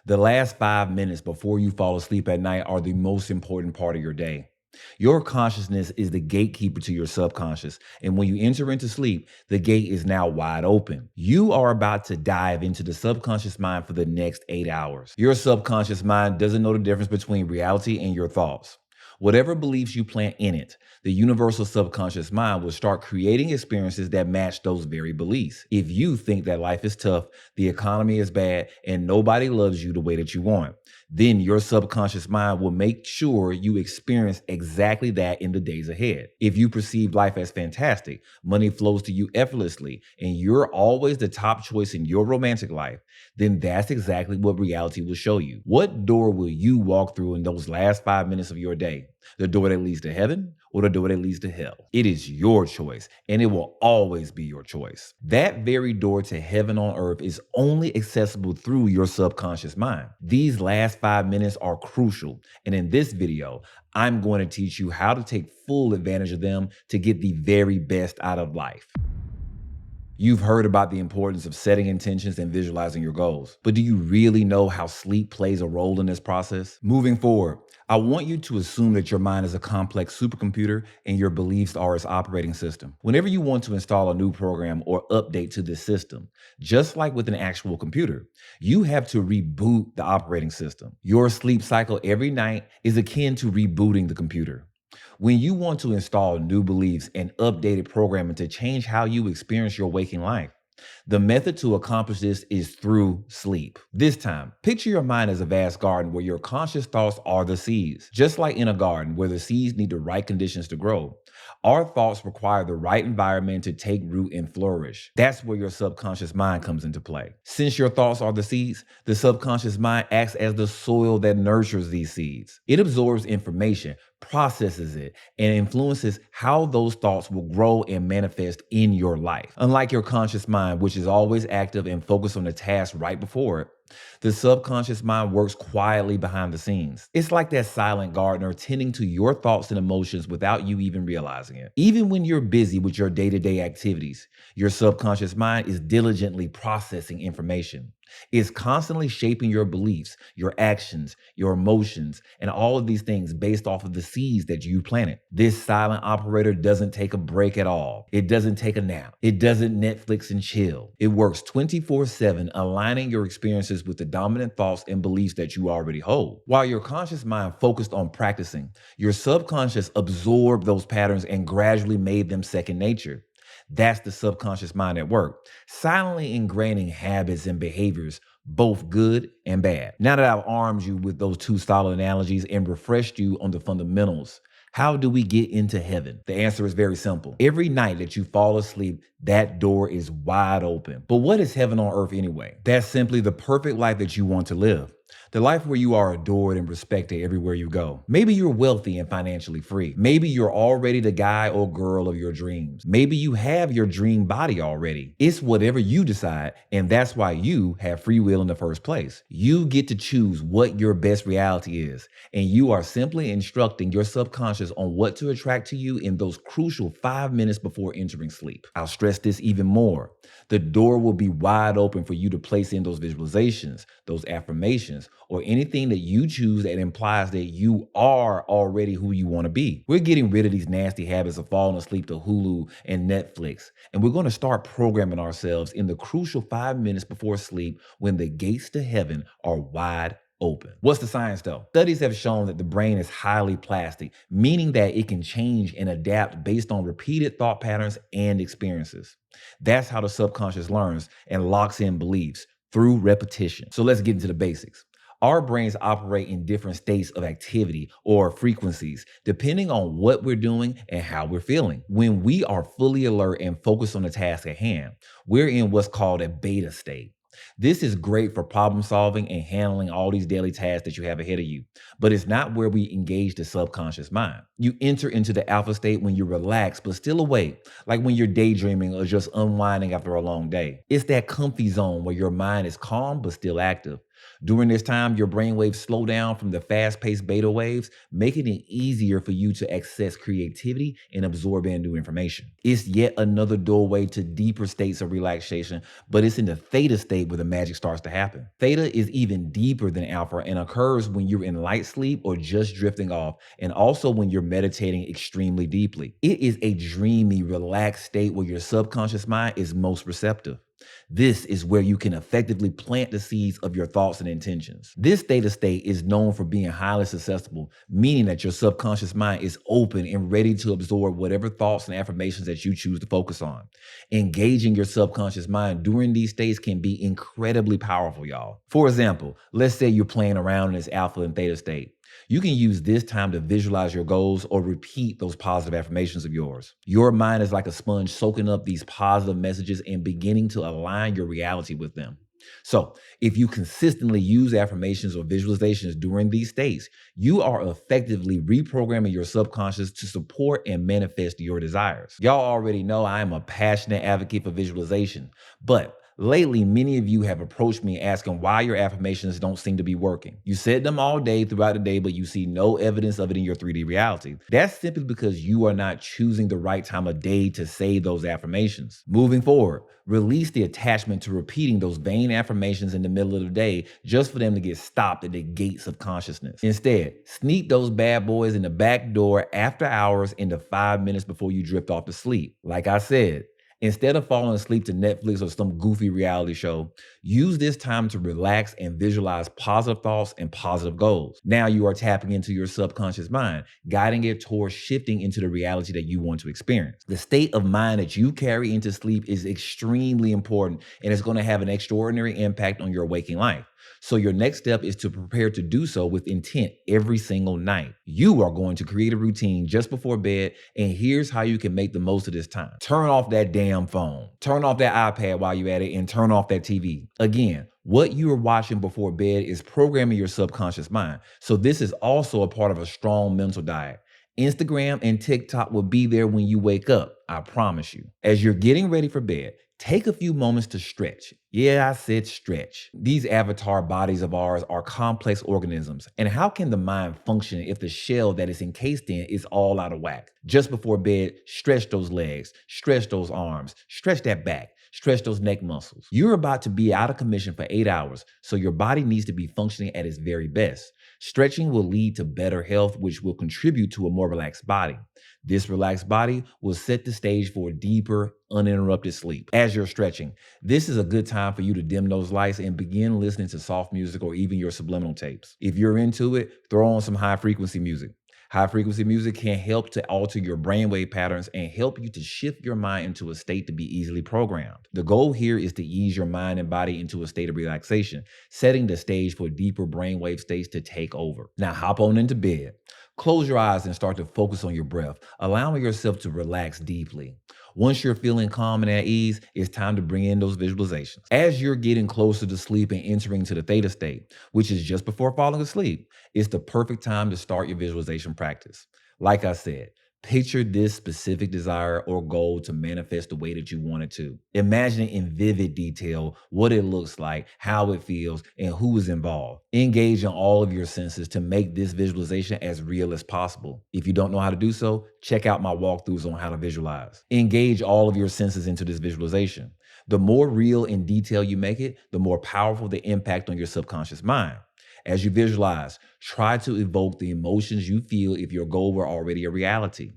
The last 5 minutes before you fall asleep at night are the most important part of your day. Your consciousness is the gatekeeper to your subconscious, and when you enter into sleep, the gate is now wide open. You are about to dive into the subconscious mind for the next 8 hours. Your subconscious mind doesn't know the difference between reality and your thoughts. Whatever beliefs you plant in it, the universal subconscious mind will start creating experiences that match those very beliefs. If you think that life is tough, the economy is bad, and nobody loves you the way that you want, then your subconscious mind will make sure you experience exactly that in the days ahead. If you perceive life as fantastic, money flows to you effortlessly, and you're always the top choice in your romantic life, then that's exactly what reality will show you. What door will you walk through in those last 5 minutes of your day? The door that leads to heaven or the door that leads to hell? It is your choice, and it will always be your choice. That very door to heaven on earth is only accessible through your subconscious mind. These last 5 minutes are crucial, and in this video, I'm going to teach you how to take full advantage of them to get the very best out of life. You've heard about the importance of setting intentions and visualizing your goals, but do you really know how sleep plays a role in this process? Moving forward, I want you to assume that your mind is a complex supercomputer and your beliefs are its operating system. Whenever you want to install a new program or update to this system, just like with an actual computer, you have to reboot the operating system. Your sleep cycle every night is akin to rebooting the computer. When you want to install new beliefs and updated programming to change how you experience your waking life, the method to accomplish this is through sleep. This time, picture your mind as a vast garden where your conscious thoughts are the seeds. Just like in a garden where the seeds need the right conditions to grow, our thoughts require the right environment to take root and flourish. That's where your subconscious mind comes into play. Since your thoughts are the seeds, the subconscious mind acts as the soil that nurtures these seeds. It absorbs information, processes it, and influences how those thoughts will grow and manifest in your life. Unlike your conscious mind, which is always active and focused on the task right before it, the subconscious mind works quietly behind the scenes. It's like that silent gardener tending to your thoughts and emotions without you even realizing it. Even when you're busy with your day-to-day activities, your subconscious mind is diligently processing information. It's constantly shaping your beliefs, your actions, your emotions, and all of these things based off of the seeds that you planted. This silent operator doesn't take a break at all. It doesn't take a nap. It doesn't Netflix and chill. It works 24/7, aligning your experiences with the dominant thoughts and beliefs that you already hold. While your conscious mind focused on practicing, your subconscious absorbed those patterns and gradually made them second nature. That's the subconscious mind at work, silently ingraining habits and behaviors, both good and bad. Now that I've armed you with those two solid analogies and refreshed you on the fundamentals, how do we get into heaven? The answer is very simple. Every night that you fall asleep, that door is wide open. But what is heaven on earth anyway? That's simply the perfect life that you want to live. The life where you are adored and respected everywhere you go. Maybe you're wealthy and financially free. Maybe you're already the guy or girl of your dreams. Maybe you have your dream body already. It's whatever you decide, and that's why you have free will in the first place. You get to choose what your best reality is, and you are simply instructing your subconscious on what to attract to you in those crucial 5 minutes before entering sleep. I'll stress this even more. The door will be wide open for you to place in those visualizations, those affirmations, or anything that you choose that implies that you are already who you want to be. We're getting rid of these nasty habits of falling asleep to Hulu and Netflix, and we're going to start programming ourselves in the crucial 5 minutes before sleep when the gates to heaven are wide open. What's the science though? Studies have shown that the brain is highly plastic, meaning that it can change and adapt based on repeated thought patterns and experiences. That's how the subconscious learns and locks in beliefs through repetition. So let's get into the basics. Our brains operate in different states of activity or frequencies, depending on what we're doing and how we're feeling. When we are fully alert and focused on the task at hand, we're in what's called a beta state. This is great for problem solving and handling all these daily tasks that you have ahead of you, but it's not where we engage the subconscious mind. You enter into the alpha state when you're relaxed but still awake, like when you're daydreaming or just unwinding after a long day. It's that comfy zone where your mind is calm but still active. During this time, your brain waves slow down from the fast-paced beta waves, making it easier for you to access creativity and absorb in new information. It's yet another doorway to deeper states of relaxation, but it's in the theta state where the magic starts to happen. Theta is even deeper than alpha and occurs when you're in light sleep or just drifting off, and also when you're meditating extremely deeply. It is a dreamy, relaxed state where your subconscious mind is most receptive. This is where you can effectively plant the seeds of your thoughts and intentions. This theta state is known for being highly susceptible, meaning that your subconscious mind is open and ready to absorb whatever thoughts and affirmations that you choose to focus on. Engaging your subconscious mind during these states can be incredibly powerful, y'all. For example, let's say you're playing around in this alpha and theta state. You can use this time to visualize your goals or repeat those positive affirmations of yours. Your mind is like a sponge soaking up these positive messages and beginning to align your reality with them. So, if you consistently use affirmations or visualizations during these states, you are effectively reprogramming your subconscious to support and manifest your desires. Y'all already know I am a passionate advocate for visualization, but lately, many of you have approached me asking why your affirmations don't seem to be working. You said them all day throughout the day, but you see no evidence of it in your 3D reality. That's simply because you are not choosing the right time of day to say those affirmations. Moving forward, release the attachment to repeating those vain affirmations in the middle of the day just for them to get stopped at the gates of consciousness. Instead, sneak those bad boys in the back door after hours into 5 minutes before you drift off to sleep. Like I said, instead of falling asleep to Netflix or some goofy reality show, use this time to relax and visualize positive thoughts and positive goals. Now you are tapping into your subconscious mind, guiding it towards shifting into the reality that you want to experience. The state of mind that you carry into sleep is extremely important, and it's going to have an extraordinary impact on your waking life. So your next step is to prepare to do so with intent every single night. You are going to create a routine just before bed, and here's how you can make the most of this time. Turn off that damn phone. Turn off that iPad while you're at it, and turn off that TV. Again, what you are watching before bed is programming your subconscious mind. So this is also a part of a strong mental diet. Instagram and TikTok will be there when you wake up, I promise you. As you're getting ready for bed, take a few moments to stretch. Yeah, I said stretch. These avatar bodies of ours are complex organisms. And how can the mind function if the shell that it's encased in is all out of whack? Just before bed, stretch those legs, stretch those arms, stretch that back, stretch those neck muscles. You're about to be out of commission for 8 hours, so your body needs to be functioning at its very best. Stretching will lead to better health, which will contribute to a more relaxed body. This relaxed body will set the stage for a deeper, uninterrupted sleep. As you're stretching, this is a good time for you to dim those lights and begin listening to soft music or even your subliminal tapes. If you're into it, throw on some high frequency music. High frequency music can help to alter your brainwave patterns and help you to shift your mind into a state to be easily programmed. The goal here is to ease your mind and body into a state of relaxation, setting the stage for deeper brainwave states to take over. Now hop on into bed. Close your eyes and start to focus on your breath, allowing yourself to relax deeply. Once you're feeling calm and at ease, it's time to bring in those visualizations. As you're getting closer to sleep and entering to the theta state, which is just before falling asleep, it's the perfect time to start your visualization practice. Like I said, picture this specific desire or goal to manifest the way that you want it to. Imagine in vivid detail what it looks like, how it feels, and who is involved. Engage in all of your senses to make this visualization as real as possible. If you don't know how to do so, check out my walkthroughs on how to visualize. Engage all of your senses into this visualization. The more real and detailed you make it, the more powerful the impact on your subconscious mind. As you visualize, try to evoke the emotions you feel if your goal were already a reality.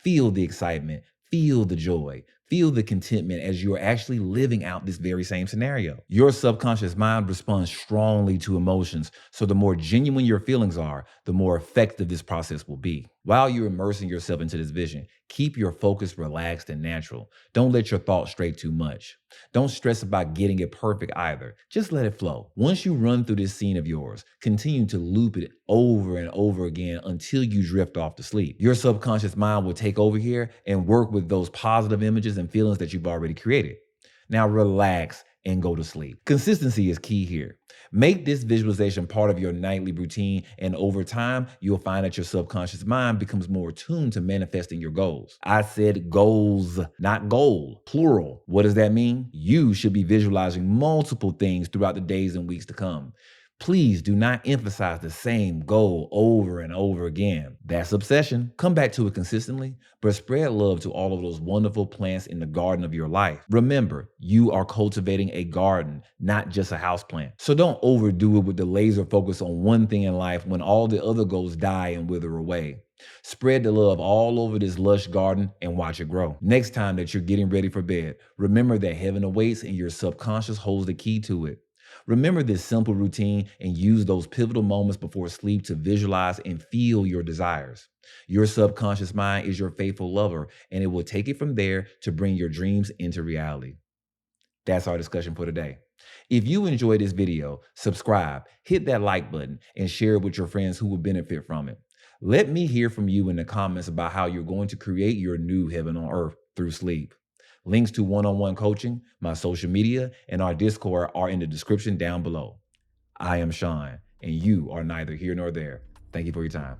Feel the excitement, feel the joy, feel the contentment as you are actually living out this very same scenario. Your subconscious mind responds strongly to emotions, so the more genuine your feelings are, the more effective this process will be. While you're immersing yourself into this vision, keep your focus relaxed and natural. Don't let your thoughts stray too much. Don't stress about getting it perfect either. Just let it flow. Once you run through this scene of yours, continue to loop it over and over again until you drift off to sleep. Your subconscious mind will take over here and work with those positive images and feelings that you've already created. Now relax and go to sleep. Consistency is key here. Make this visualization part of your nightly routine, and over time, you'll find that your subconscious mind becomes more attuned to manifesting your goals. I said goals, not goal, plural. What does that mean? You should be visualizing multiple things throughout the days and weeks to come. Please do not emphasize the same goal over and over again. That's obsession. Come back to it consistently, but spread love to all of those wonderful plants in the garden of your life. Remember, you are cultivating a garden, not just a house plant. So don't overdo it with the laser focus on one thing in life when all the other goals die and wither away. Spread the love all over this lush garden and watch it grow. Next time that you're getting ready for bed, remember that heaven awaits and your subconscious holds the key to it. Remember this simple routine and use those pivotal moments before sleep to visualize and feel your desires. Your subconscious mind is your faithful lover, and it will take it from there to bring your dreams into reality. That's our discussion for today. If you enjoyed this video, subscribe, hit that like button, and share it with your friends who will benefit from it. Let me hear from you in the comments about how you're going to create your new heaven on earth through sleep. Links to one-on-one coaching, my social media, and our Discord are in the description down below. I am Shaun, and you are neither here nor there. Thank you for your time.